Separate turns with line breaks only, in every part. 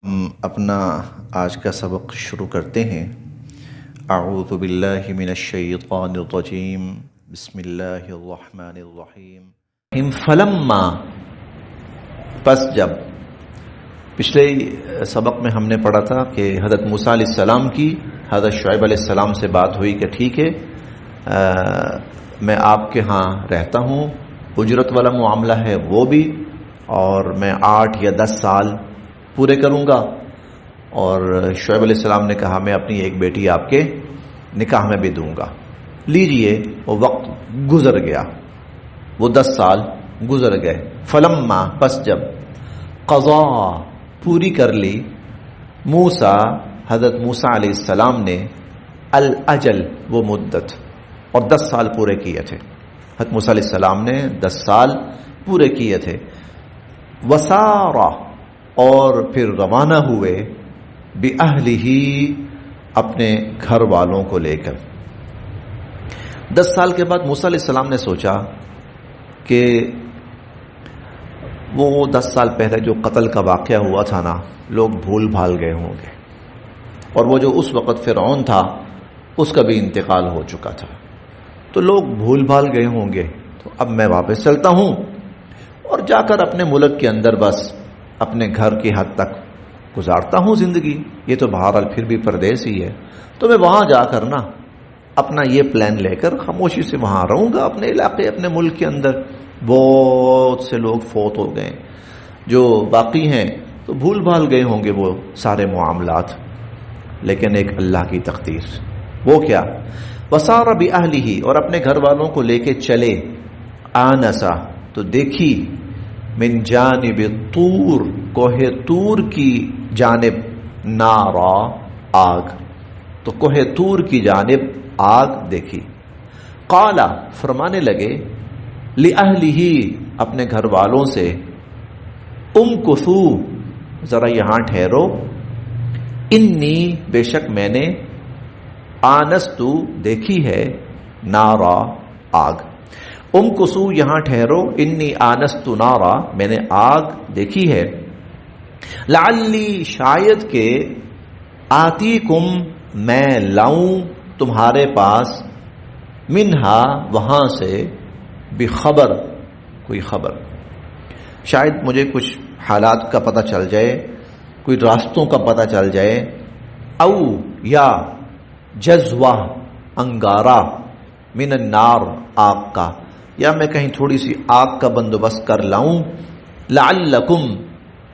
ہم اپنا آج کا سبق شروع کرتے ہیں۔ اعوذ باللہ من الشیطان الرجیم، بسم اللہ الرحمن الرحیم۔ فلما، پس جب، پچھلے سبق میں ہم نے پڑھا تھا کہ حضرت موسیٰ علیہ السلام کی حضرت شعیب علیہ السلام سے بات ہوئی کہ ٹھیک ہے میں آپ کے ہاں رہتا ہوں، اجرت والا معاملہ ہے وہ بھی، اور میں 8 یا 10 سال پورے کروں گا۔ اور شعیب علیہ السلام نے کہا میں اپنی ایک بیٹی آپ کے نکاح میں بھی دوں گا۔ لیجئے وہ وقت گزر گیا، وہ 10 سال گزر گئے۔ فلما، پس جب، قضا، پوری کر لی، موسیٰ، حضرت موسیٰ علیہ السلام نے، الاجل، وہ مدت، اور 10 سال پورے کیے تھے۔ حضرت موسیٰ علیہ السلام نے 10 سال پورے کیے تھے۔ وسارا، اور پھر روانہ ہوئے، بِأَهْلِهِ، اپنے گھر والوں کو لے کر۔ 10 سال کے بعد موسیٰ علیہ السلام نے سوچا کہ وہ 10 سال پہلے جو قتل کا واقعہ ہوا تھا نا، لوگ بھول بھال گئے ہوں گے، اور وہ جو اس وقت فرعون تھا اس کا بھی انتقال ہو چکا تھا، تو لوگ بھول بھال گئے ہوں گے، تو اب میں واپس چلتا ہوں اور جا کر اپنے ملک کے اندر بس اپنے گھر کی حد تک گزارتا ہوں زندگی، یہ تو بہرحال پھر بھی پردیس ہی ہے، تو میں وہاں جا کر نا اپنا یہ پلان لے کر خاموشی سے وہاں رہوں گا، اپنے علاقے، اپنے ملک کے اندر۔ بہت سے لوگ فوت ہو گئے، جو باقی ہیں تو بھول بھال گئے ہوں گے وہ سارے معاملات، لیکن ایک اللہ کی تقدیر، وہ کیا؟ وسار بِأَهْلِهِ، اور اپنے گھر والوں کو لے کے چلے، آنسا، تو دیکھی، من جانب طور، کوہ طور کی جانب، نارا، آگ، تو کوہ طور کی جانب آگ دیکھی۔ قالا، فرمانے لگے، لِأَهْلِهِ، اپنے گھر والوں سے، امکثوا، ذرا یہاں ٹھہرو، انی، بے شک میں نے، آنستو، دیکھی ہے، نارا، آگ، امکثوا، یہاں ٹھہرو، انی آنستو نارا، میں نے آگ دیکھی ہے، لعلی، شاید کہ، آتیکم، میں لاؤں تمہارے پاس، منہا، وہاں سے، بخبر، کوئی خبر، شاید مجھے کچھ حالات کا پتہ چل جائے، کوئی راستوں کا پتہ چل جائے، او، یا، جزوہ، انگارہ، من النار، آگ کا، یا میں کہیں تھوڑی سی آگ کا بندوبست کر لاؤں، لعلکم،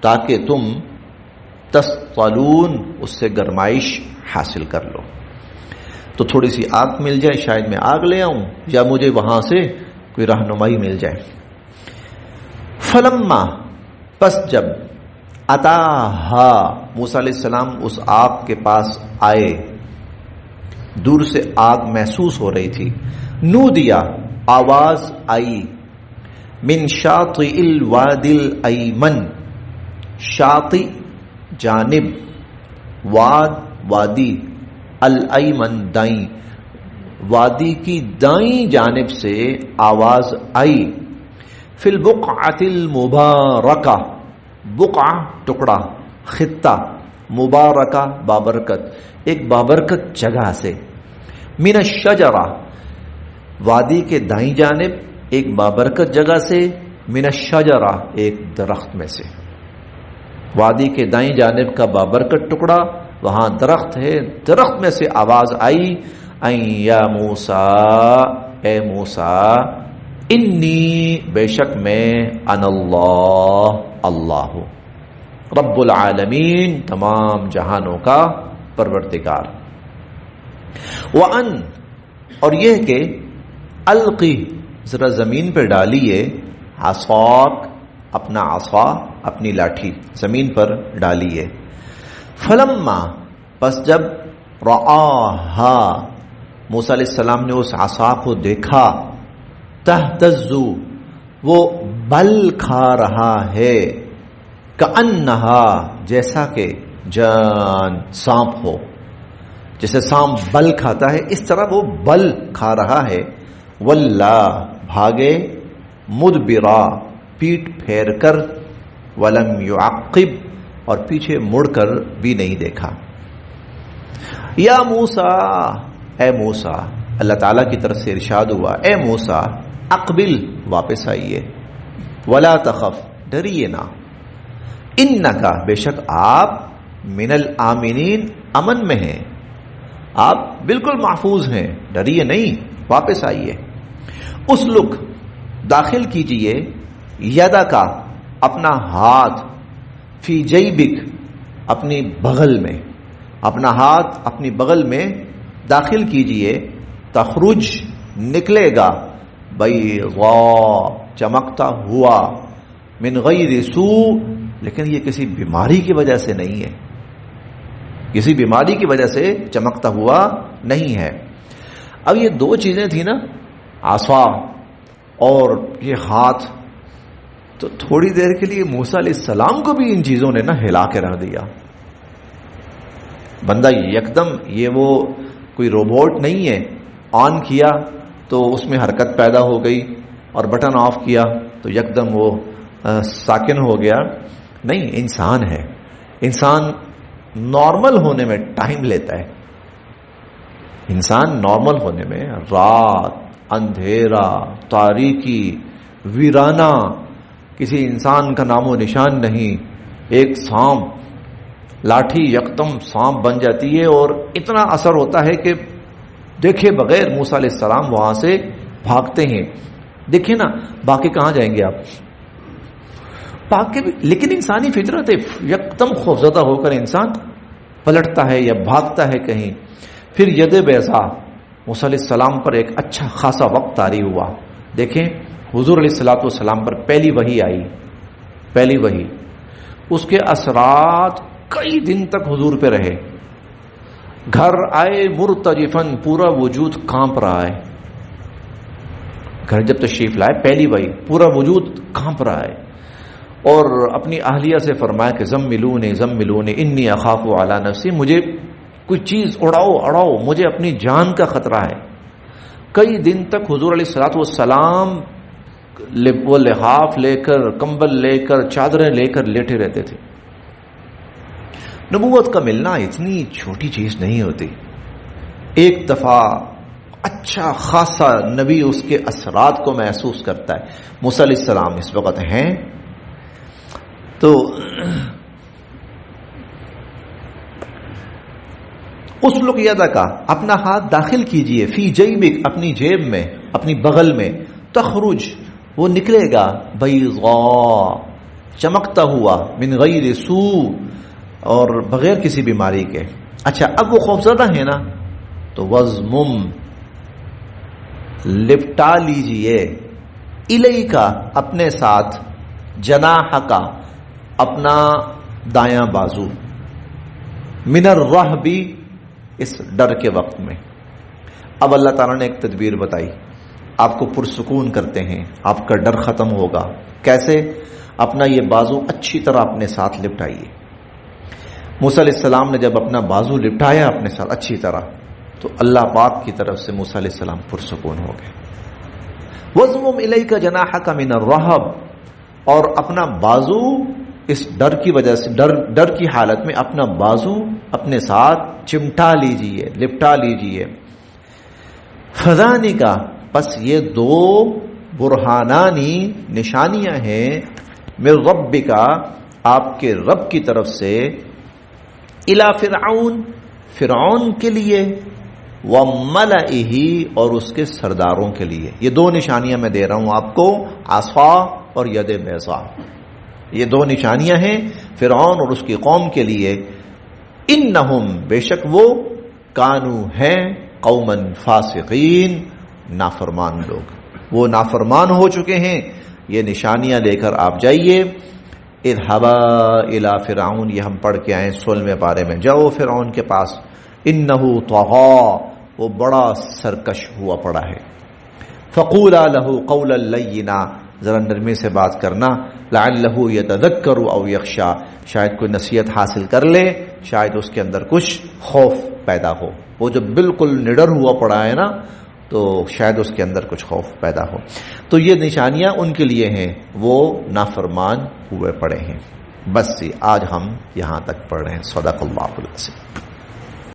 تاکہ تم، تصطلون، اس سے گرمائش حاصل کر لو، تو تھوڑی سی آگ مل جائے، شاید میں آگ لے آؤں، یا مجھے وہاں سے کوئی رہنمائی مل جائے۔ فلما، پس جب، اتاہا، موسیٰ علیہ السلام اس آگ کے پاس آئے، دور سے آگ محسوس ہو رہی تھی، نودیا، آواز آئی، من شاطئ الوادی الایمن، شاطئ، جانب، واد، وادی، الایمن، دائیں، وادی کی دائیں جانب سے آواز آئی، فی البقعۃ المبارکہ، بقعہ، ٹکڑا، خطہ، مبارکہ، بابرکت، ایک بابرکت جگہ سے، من الشجرہ، وادی کے دائیں جانب ایک بابرکت جگہ سے، من الشجرہ، ایک درخت میں سے، وادی کے دائیں جانب کا بابرکت ٹکڑا، وہاں درخت ہے، درخت میں سے آواز آئی، این یا موسیٰ، اے موسیٰ، انی، بے شک میں، انا اللہ، اللہ ہوں، رب العالمین، تمام جہانوں کا پروردگار، وان، اور یہ کہ، القی، ذرا زمین پہ ڈالیے، عصاک، اپنا عصا، اپنی لاٹھی زمین پر ڈالیے، فلما، پس جب، رآہا، موسیٰ علیہ السلام نے اس عصا کو دیکھا، تہتز، وہ بل کھا رہا ہے، کأنہا، جیسا کہ، جان، سانپ ہو، جیسے سانپ بل کھاتا ہے اس طرح وہ بل کھا رہا ہے، واللہ، بھاگے، مدبرا، پیٹ پھیر کر، ولم یعقب، اور پیچھے مڑ کر بھی نہیں دیکھا. یا موسیٰ، اے موسیٰ، اللہ تعالیٰ کی طرف سے ارشاد ہوا اے موسیٰ اقبل، واپس آئیے، ولا تخف، ڈریے نہ، انکا، بے شک آپ، من الآمنین، امن میں ہیں، آپ بالکل محفوظ ہیں، ڈریے نہیں، واپس آئیے. اسلک، داخل کیجئے، یدا کا، اپنا ہاتھ، فی جیبک، اپنی بغل میں، اپنا ہاتھ اپنی بغل میں داخل کیجئے، تخرج، نکلے گا، بیضاء، چمکتا ہوا، من غیر سوء، لیکن یہ کسی بیماری کی وجہ سے نہیں ہے، کسی بیماری کی وجہ سے چمکتا ہوا نہیں ہے. اب یہ دو چیزیں تھیں نا، عصا اور یہ ہاتھ، تو تھوڑی دیر کے لیے موسیٰ علیہ السلام کو بھی ان چیزوں نے نا ہلا کے رکھ دیا. بندہ یکدم، یہ وہ کوئی روبوٹ نہیں ہے، آن کیا تو اس میں حرکت پیدا ہو گئی اور بٹن آف کیا تو یکدم وہ ساکن ہو گیا. نہیں، انسان ہے، انسان نارمل ہونے میں ٹائم لیتا ہے. انسان نارمل ہونے میں رات، اندھیرا، تاریکی، ویرانہ، کسی انسان کا نام و نشان نہیں. ایک سانپ، لاٹھی یکدم سانپ بن جاتی ہے اور اتنا اثر ہوتا ہے کہ دیکھے بغیر موسیٰ علیہ السلام وہاں سے بھاگتے ہیں. دیکھیں نا، باقی کہاں جائیں گے آپ؟ باقی بھی، لیکن انسانی فطرت ہے، یکدم خوفزدہ ہو کر انسان پلٹتا ہے یا بھاگتا ہے کہیں. پھر ید بیضاء، موسیٰ علیہ السلام پر ایک اچھا خاصا وقت طاری ہوا. دیکھیں حضور علیہ السلام پر پہلی وحی آئی، پہلی وحی، اس کے اثرات کئی دن تک حضور پہ رہے. گھر آئے مرتجفن، پورا وجود کانپ رہا ہے. گھر جب تشریف لائے پہلی وحی، پورا وجود کانپ رہا ہے. اور اپنی اہلیہ سے فرمایا کہ زملونی انی اخاف علی نفسی، مجھے کوئی چیز اڑاؤ، مجھے اپنی جان کا خطرہ ہے. کئی دن تک حضور علیہ الصلوۃ والسلام وہ لحاف لے کر، کمبل لے کر، چادریں لے کر لیٹے رہتے تھے. نبوت کا ملنا اتنی چھوٹی چیز نہیں ہوتی. ایک دفعہ اچھا خاصا نبی اس کے اثرات کو محسوس کرتا ہے. موسیٰ علیہ السلام اس وقت ہیں تو اسلک یدک، اپنا ہاتھ داخل کیجئے، فی جیبک، اپنی جیب میں، اپنی بغل میں، تخرج، وہ نکلے گا، بیضاء، چمکتا ہوا، من غیر سوء، اور بغیر کسی بیماری کے. اچھا اب وہ خوفزدہ ہے نا، تو وضمم، لپٹا لیجئے، الیکا، اپنے ساتھ، جناحک، اپنا دایاں بازو، من الرہب، اس ڈر کے وقت میں. اب اللہ تعالیٰ نے ایک تدبیر بتائی، آپ کو پرسکون کرتے ہیں، آپ کا ڈر ختم ہوگا. کیسے؟ اپنا یہ بازو اچھی طرح اپنے ساتھ لپٹائیے. موسیٰ علیہ السلام نے جب اپنا بازو لپٹایا اپنے ساتھ اچھی طرح، تو اللہ پاک کی طرف سے موسیٰ علیہ السلام پرسکون ہو گئے. وَضْمُمْ إِلَيْكَ جَنَاحَكَ مِنَ الرَّهْبِ، اور اپنا بازو اس ڈر کی وجہ سے، ڈر کی حالت میں اپنا بازو اپنے ساتھ چمٹا لیجئے، لپٹا لیجئے. فَذَانِكَ، پس یہ دو برہانانی، نشانیاں ہیں، من ربک، آپ کے رب کی طرف سے، الی فرعون، فرعون کے لیے، وَمَلَئِهِ، اور اس کے سرداروں کے لیے. یہ دو نشانیاں میں دے رہا ہوں آپ کو، عصا اور ید بیضاء. یہ دو نشانیاں ہیں فرعون اور اس کی قوم کے لیے. انہم، بے شک وہ، کانو ہیں، قوما فاسقین، نافرمان لوگ، وہ نافرمان ہو چکے ہیں. یہ نشانیاں لے کر آپ جائیے. اذهبا الی فرعون، یہ ہم پڑھ کے آئے 16ویں پارے میں. جاؤ فرعون کے پاس، انہ طغی، وہ بڑا سرکش ہوا پڑا ہے. فقولا لہ قولا لینا، ذرا نرمی سے بات کرنا. لعلہ یتذکر او یخشی، شاید کوئی نصیحت حاصل کر لے، شاید اس کے اندر کچھ خوف پیدا ہو. وہ جو بالکل نڈر ہوا پڑا ہے نا، تو شاید اس کے اندر کچھ خوف پیدا ہو. تو یہ نشانیاں ان کے لیے ہیں، وہ نافرمان ہوئے پڑے ہیں. بس جی آج ہم یہاں تک پڑھ رہے ہیں. صدق اللہ العظیم.